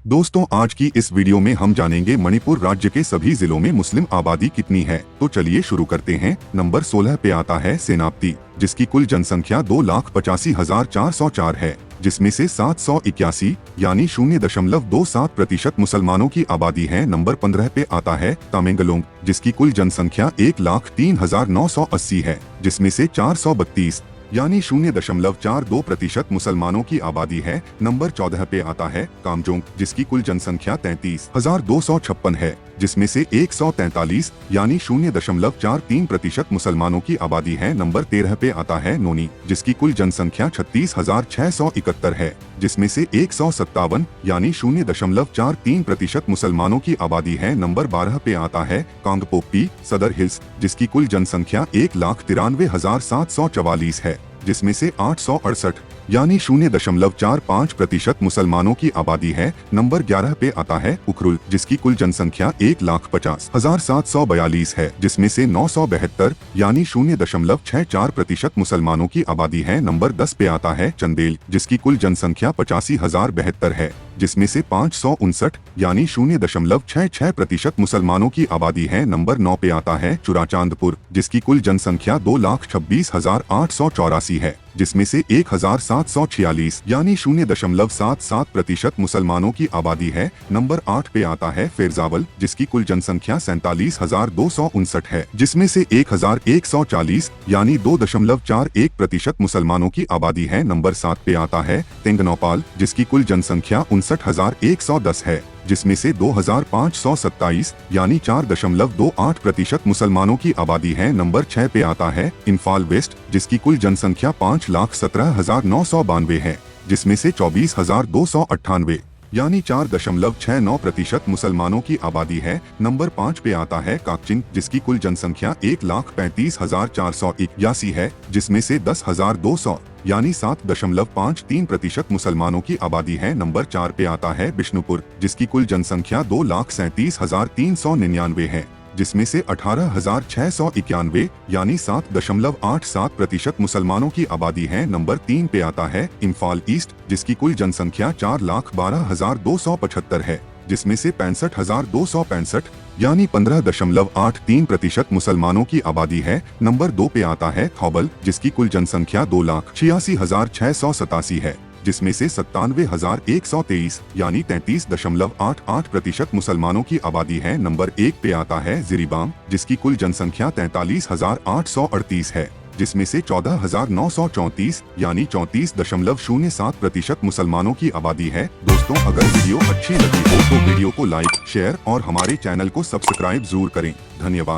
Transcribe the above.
दोस्तों, आज की इस वीडियो में हम जानेंगे मणिपुर राज्य के सभी जिलों में मुस्लिम आबादी कितनी है। तो चलिए शुरू करते हैं। नंबर 16 पे आता है सेनापति, जिसकी कुल जनसंख्या 2,85,404 है, जिसमें से 781 यानी 0.27% मुसलमानों की आबादी है। नंबर 15 पे आता है तामेंगलोंग, जिसकी कुल जनसंख्या 1,03,980 है, जिसमें से 432 यानी 0.42% मुसलमानों की आबादी है। नंबर 14 पे आता है कामजोंग, जिसकी कुल जनसंख्या 33,256 है, जिसमें से 143 यानी 0.43% मुसलमानों की आबादी है। नंबर 13 पे आता है नोनी, जिसकी कुल जनसंख्या 36,671 है, जिसमें से 157 यानी 0.43% मुसलमानों की आबादी है। नंबर 12 पे आता है कांगपोक्पी सदर हिल्स, जिसकी कुल जनसंख्या 1,93,744 है, जिसमें से 868 यानी 0.45% मुसलमानों की आबादी है। नंबर 11 पे आता है उखरुल, जिसकी कुल जनसंख्या 1,50,742 है, जिसमें से 972 यानी 0.64% मुसलमानों की आबादी है। नंबर 10 पे आता है चंदेल, जिसकी कुल जनसंख्या 85,072 है, जिसमें से 559 यानी 0.66% मुसलमानों की आबादी है। नंबर 9 पे आता है चुराचांदपुर, जिसकी कुल जनसंख्या 2,26,884 है, जिसमें से 1,746 यानी 0.77% मुसलमानों की आबादी है। नंबर 8 पे आता है फेरजावल, जिसकी कुल जनसंख्या 47,259 है, जिसमें से 1,140 यानी 2.41% मुसलमानों की आबादी है। नंबर 7 पे आता है तेंगनौपाल, जिसकी कुल जनसंख्या 59,110 है, जिसमें से 2,527 यानी 4.28% मुसलमानों की आबादी है। नंबर 6 पे आता है इम्फाल वेस्ट, जिसकी कुल जनसंख्या 5,17,992 है, जिसमें से 24,298 यानी 4.69% मुसलमानों की आबादी है। नंबर 5 पे आता है काकचिन, जिसकी कुल जनसंख्या 1,35,481 है, जिसमें से 10,200 यानी 7.53% मुसलमानों की आबादी है। नंबर 4 पे आता है बिष्णुपुर, जिसकी कुल जनसंख्या 2,37,399 है, जिसमें से 18,691 यानी 7.87% मुसलमानों की आबादी है। नंबर 3 पे आता है इम्फाल ईस्ट, जिसकी कुल जनसंख्या 4,12,275 है, जिसमें से 65,265 यानी 15.83% मुसलमानों की आबादी है। नंबर 2 पे आता है थौबल, जिसकी कुल जनसंख्या 2,86,687 है, जिसमें से 97,123 यानी 33.88% मुसलमानों की आबादी है। नंबर 1 पे आता है जिरीबाम, जिसकी कुल जनसंख्या 43,838 है, जिसमें से 14,934 यानी 34.07% मुसलमानों की आबादी है। दोस्तों, अगर वीडियो अच्छी लगी हो तो वीडियो को लाइक, शेयर और हमारे चैनल को सब्सक्राइब जरूर करें। धन्यवाद।